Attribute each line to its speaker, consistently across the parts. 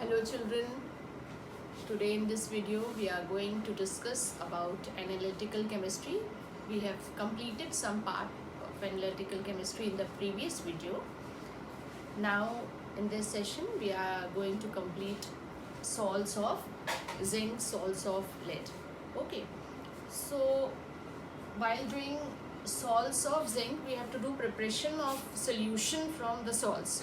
Speaker 1: Hello children, today in this video we are going to discuss about analytical chemistry. We have completed some part of analytical chemistry in the previous video. Now in this session we are going to complete salts of zinc, salts of lead. Okay, so while doing salts of zinc we have to do preparation of solution from the salts.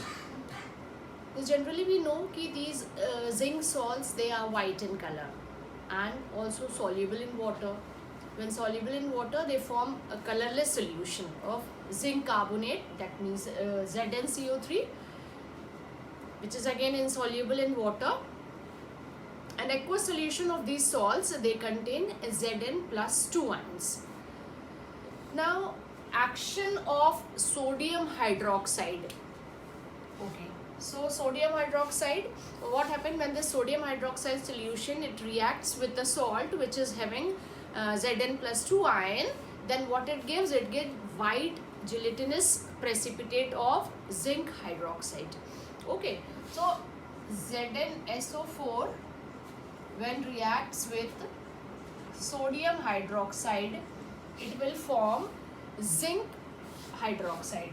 Speaker 1: Generally we know that these zinc salts, they are white in color and also soluble in water. When soluble in water, they form a colorless solution of zinc carbonate, that means ZnCO3, which is again insoluble in water. An aqueous solution of these salts, they contain Zn plus 2 ions. Now action of sodium hydroxide. Okay. So sodium hydroxide, what happened when the sodium hydroxide solution, it reacts with the salt which is having Zn plus 2 ion, then what it gives white gelatinous precipitate of zinc hydroxide. Okay, so ZnSO4 when reacts with sodium hydroxide, it will form zinc hydroxide.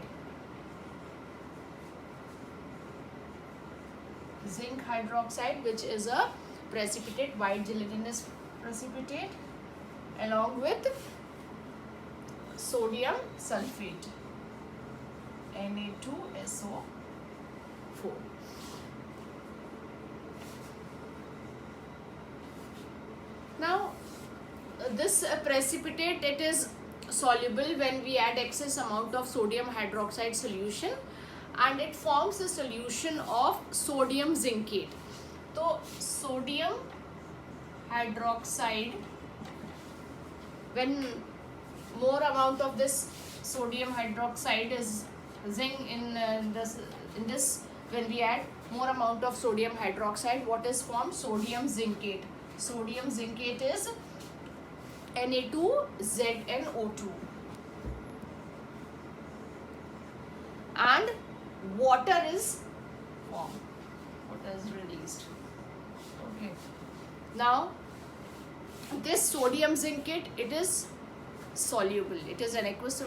Speaker 1: Zinc hydroxide, which is a precipitate, white gelatinous precipitate, along with sodium sulfate, Na2SO4. Now this precipitate, it is soluble when we add excess amount of sodium hydroxide solution, and it forms a solution of sodium zincate. So sodium hydroxide, when more amount of this sodium hydroxide is zinc in this, when we add more amount of sodium hydroxide, what is formed? Sodium zincate. Sodium zincate is Na2ZnO2, and water is formed, water is released. Okay, now this sodium zincate, it is soluble, it is an aqueous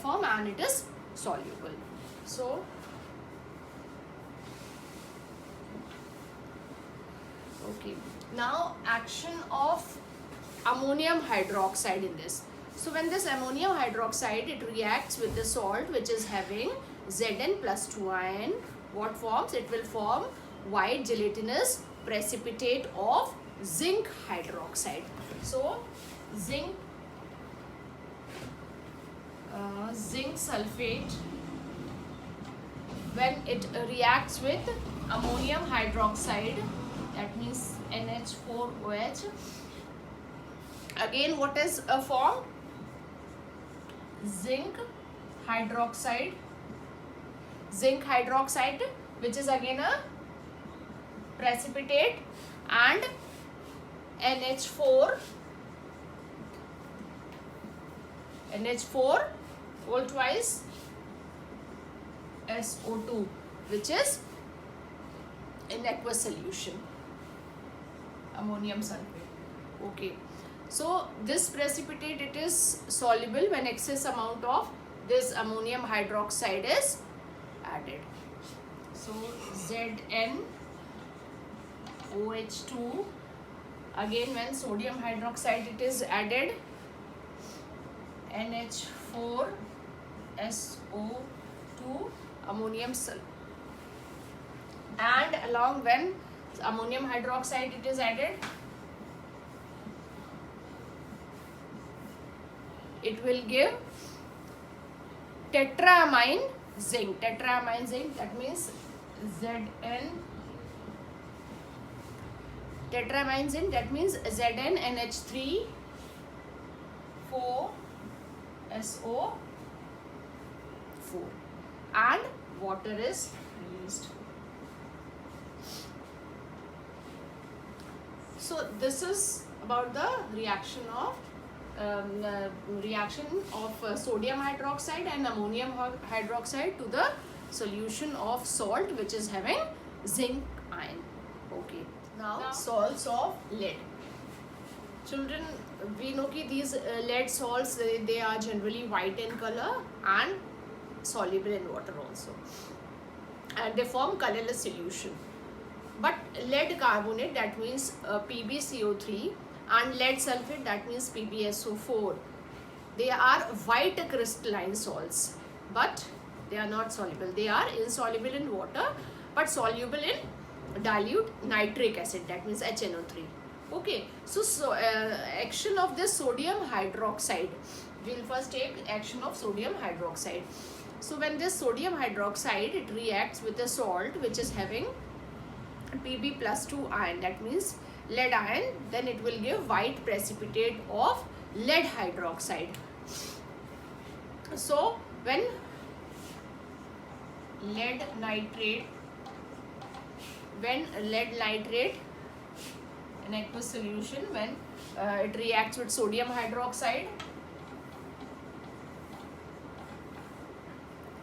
Speaker 1: form and it is soluble. So okay, now action of ammonium hydroxide in this. So when this ammonium hydroxide, it reacts with the salt which is having Zn plus 2 ion, what forms? It will form white gelatinous precipitate of zinc hydroxide. So zinc sulfate, when it reacts with ammonium hydroxide, that means NH4OH, again what is formed? Zinc hydroxide, which is again a precipitate, and NH4 whole twice SO2, which is in aqueous solution, ammonium sulfate. Okay, so this precipitate, it is soluble when excess amount of this ammonium hydroxide is added. So ZnOH2, again when sodium hydroxide it is added, NH4SO2, ammonium sulfate, and along when ammonium hydroxide it is added, it will give tetraamine zinc. Tetraamine zinc, that means tetraamine zinc, that means ZnNH3 4SO4, and water is released. So this is about the reaction of sodium hydroxide and ammonium hydroxide to the solution of salt which is having zinc ion. Okay. Now salts of lead. Children, we know that these lead salts, they are generally white in color and soluble in water also, and they form colorless solution. But lead carbonate, that means PbCO3, and lead sulfate, that means PbSO4, they are white crystalline salts, but they are not soluble. They are insoluble in water but soluble in dilute nitric acid, that means HNO3. Okay, so action of this sodium hydroxide. We'll first take action of sodium hydroxide. So when this sodium hydroxide, it reacts with a salt which is having Pb+2 ion, that means lead ion, then it will give white precipitate of lead hydroxide. So when lead nitrate in aqueous solution, when it reacts with sodium hydroxide,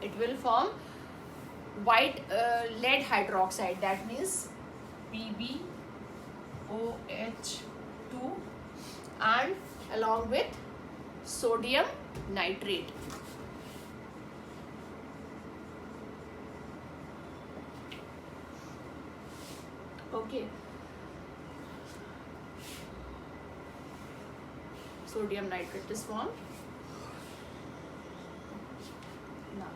Speaker 1: it will form white lead hydroxide, that means PbOH2, and along with sodium nitrate. Okay, sodium nitrate is formed. Now,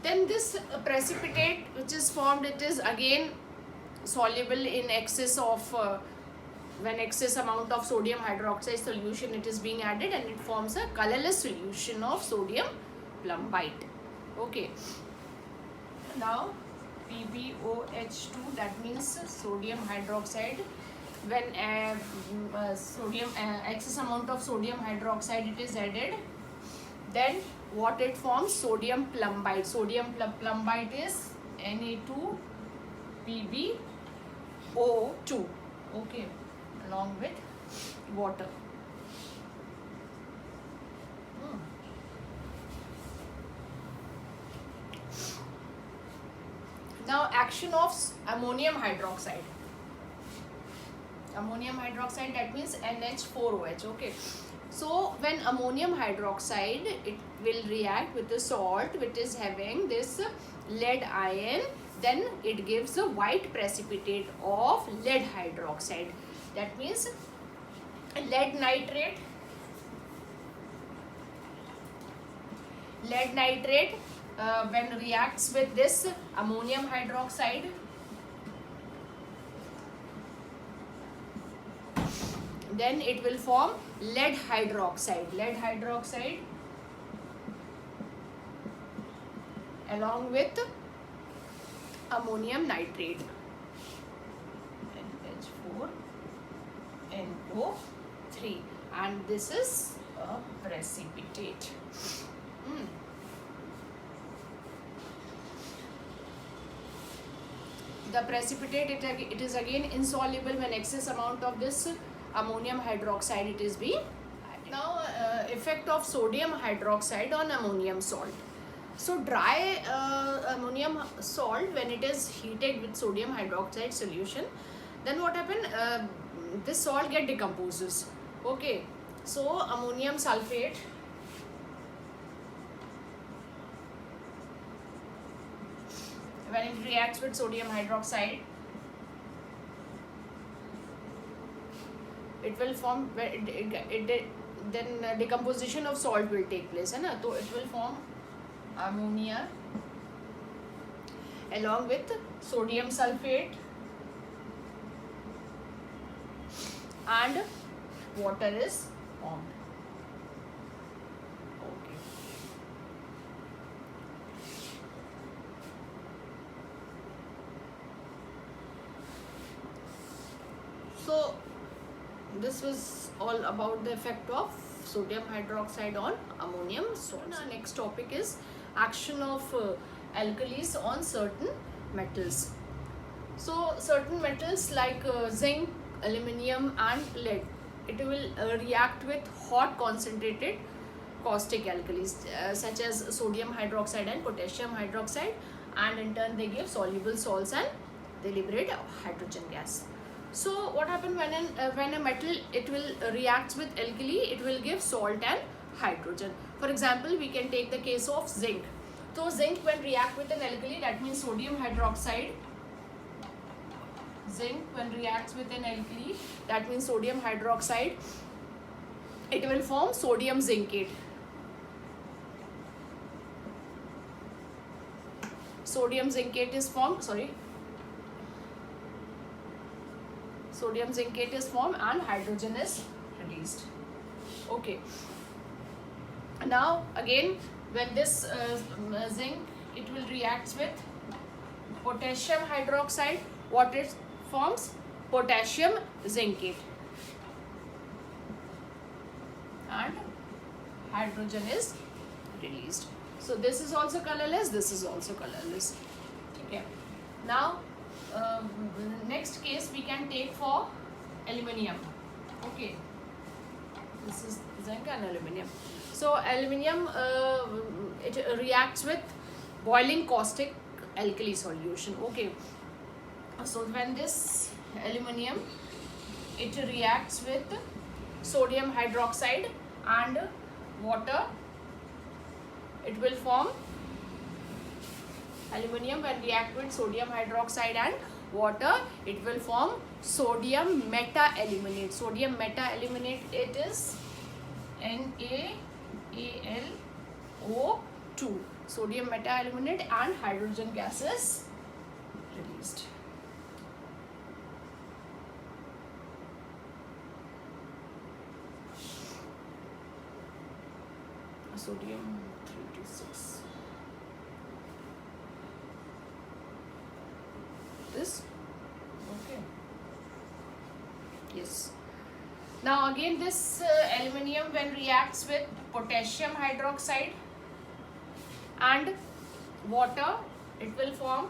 Speaker 1: then this precipitate which is formed, it is again soluble in excess of when excess amount of sodium hydroxide solution it is being added, and it forms a colorless solution of sodium plumbite. Okay, now PbOH2, that means sodium hydroxide. When excess amount of sodium hydroxide it is added, then what it forms? Sodium plumbite. Sodium plumbite is Na2PbO2. Okay, along with water. Now action of ammonium hydroxide. Ammonium hydroxide, that means NH4OH. Okay, so when ammonium hydroxide, it will react with the salt which is having this lead ion, then it gives a white precipitate of lead hydroxide, that means lead nitrate when reacts with this ammonium hydroxide, then it will form lead hydroxide along with ammonium nitrate, NH4NO3, and this is a precipitate. The precipitate, it is again insoluble when excess amount of this ammonium hydroxide it is being added. Now effect of sodium hydroxide on ammonium salt. So dry ammonium salt, when it is heated with sodium hydroxide solution, then what happen? This salt get decomposes. Okay, so ammonium sulfate, when it reacts with sodium hydroxide, it will form, then decomposition of salt will take place, so it will form ammonia along with sodium sulfate and water is formed. Okay. So this was all about the effect of sodium hydroxide on ammonium salt. Our next topic is action of alkalis on certain metals. So certain metals like zinc, aluminium and lead, it will react with hot concentrated caustic alkalis such as sodium hydroxide and potassium hydroxide, and in turn they give soluble salts and they liberate hydrogen gas. So what happens when a metal, it will reacts with alkali, it will give salt and hydrogen. For example, we can take the case of zinc. So zinc when react with an alkali, that means sodium hydroxide. Zinc when reacts with an alkali, that means sodium hydroxide, it will form sodium zincate. Sodium zincate is formed, sodium zincate is formed and hydrogen is released. Okay. Now again, when this zinc, it will react with potassium hydroxide, what it forms? Potassium zincate, and hydrogen is released. So this is also colorless, this is also colorless. Okay. Now next case we can take for aluminium. Okay, this is zinc and aluminium. So aluminium, it reacts with boiling caustic alkali solution. Okay, so when this aluminium, it reacts with sodium hydroxide and water, it will form aluminium. When react with sodium hydroxide and water, it will form sodium meta-aluminate. Sodium meta-aluminate, it is NaAlO2. Sodium meta-aluminate and hydrogen gas is released. Sodium 326. This? Okay. Yes. Now again, this aluminium when reacts with potassium hydroxide and water, it will form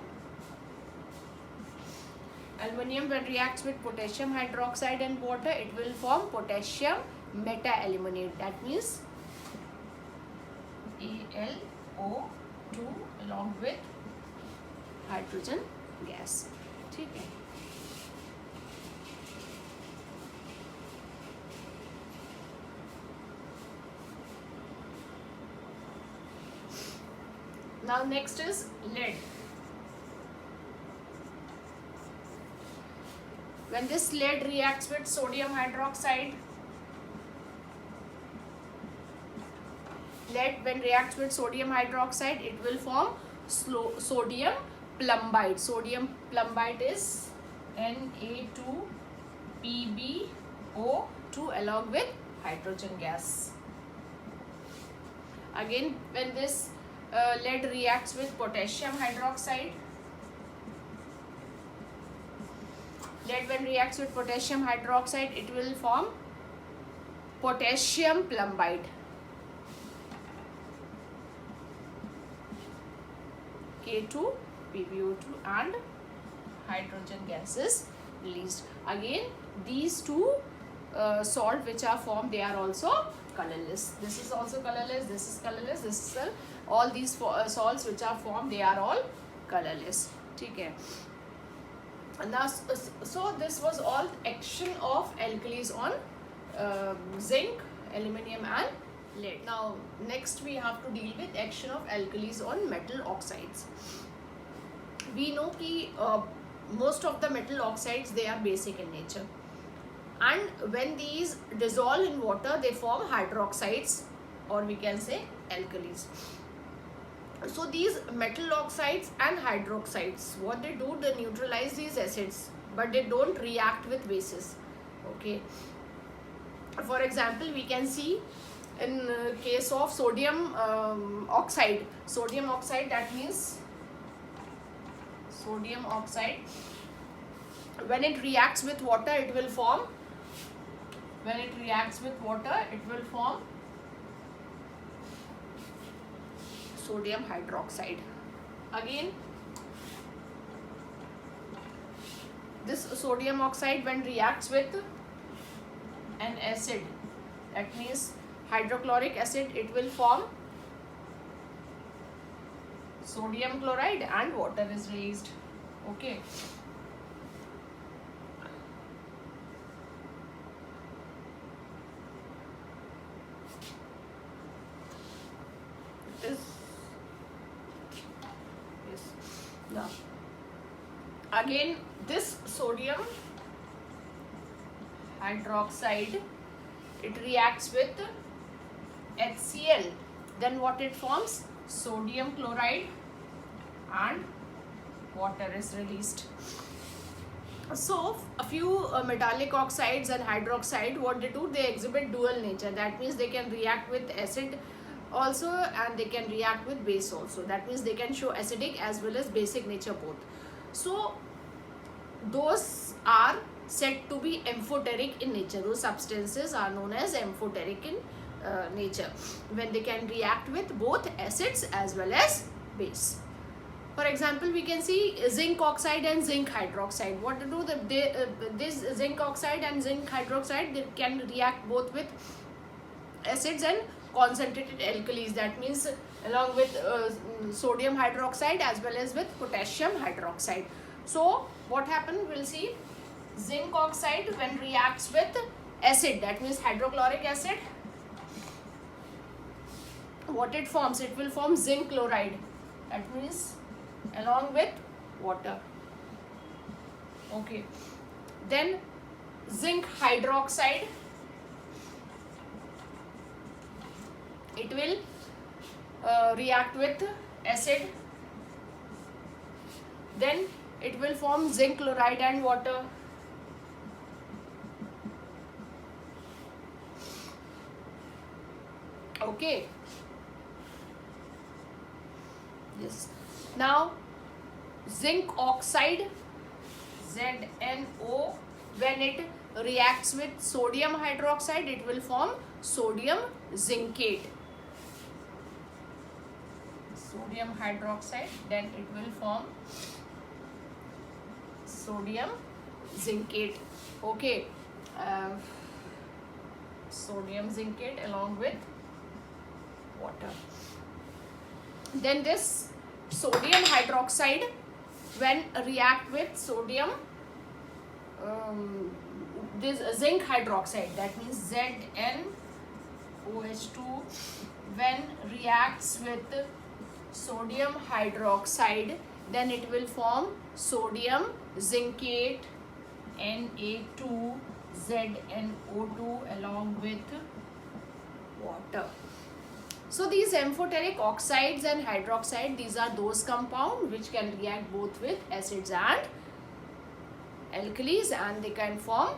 Speaker 1: aluminium when reacts with potassium hydroxide and water, it will form potassium meta-aluminate. That means AlO2 along with hydrogen gas. ठीक है. Now next is lead. When this lead reacts with sodium hydroxide, lead when reacts with sodium hydroxide, it will form sodium plumbite. Sodium plumbite is Na2PbO2 along with hydrogen gas. Again, when this lead reacts with potassium hydroxide, lead when reacts with potassium hydroxide, it will form potassium plumbite. K2 PbO2 and hydrogen gas is released. Again, these two salt which are formed, they are also colorless. This is also colorless, this is colorless, this is all these salts which are formed, they are all colorless. Okay. Now, so this was all action of alkalis on zinc, aluminium and lead. Now next we have to deal with action of alkalis on metal oxides. We know that most of the metal oxides, they are basic in nature, and when these dissolve in water, they form hydroxides, or we can say alkalis. So these metal oxides and hydroxides, what they do, they neutralize these acids, but they don't react with bases. Okay. For example, we can see in case of sodium oxide. Sodium oxide, that means sodium oxide, when it reacts with water, it will form, when it reacts with water, it will form sodium hydroxide. Again, this sodium oxide when reacts with an acid, that means hydrochloric acid, it will form sodium chloride and water is released. Okay. Again, this sodium hydroxide, it reacts with HCl. Then what it forms? Sodium chloride and water is released. So a few metallic oxides and hydroxide, what they do, they exhibit dual nature. That means they can react with acid also and they can react with base also. That means they can show acidic as well as basic nature both. So those are said to be amphoteric in nature. Those substances are known as amphoteric in nature when they can react with both acids as well as base. For example, we can see zinc oxide and zinc hydroxide. What to do? This zinc oxide and zinc hydroxide, they can react both with acids and concentrated alkalis. That means along with sodium hydroxide as well as with potassium hydroxide. So what happens? We'll see zinc oxide when reacts with acid, that means hydrochloric acid. What it forms? It will form zinc chloride. That means along with water. Okay. Then zinc hydroxide, it will react with acid. Then it will form zinc chloride and water. Okay. Yes. Now zinc oxide, ZNO, when it reacts with sodium hydroxide, it will form sodium zincate. Sodium hydroxide, then it will form sodium zincate. Okay. Sodium zincate along with water. Then this sodium hydroxide, when react with sodium, this zinc hydroxide, that means ZnOH2, when reacts with sodium hydroxide, then it will form sodium zincate, Na2ZnO2 along with water. So these amphoteric oxides and hydroxide, these are those compounds which can react both with acids and alkalis, and they can form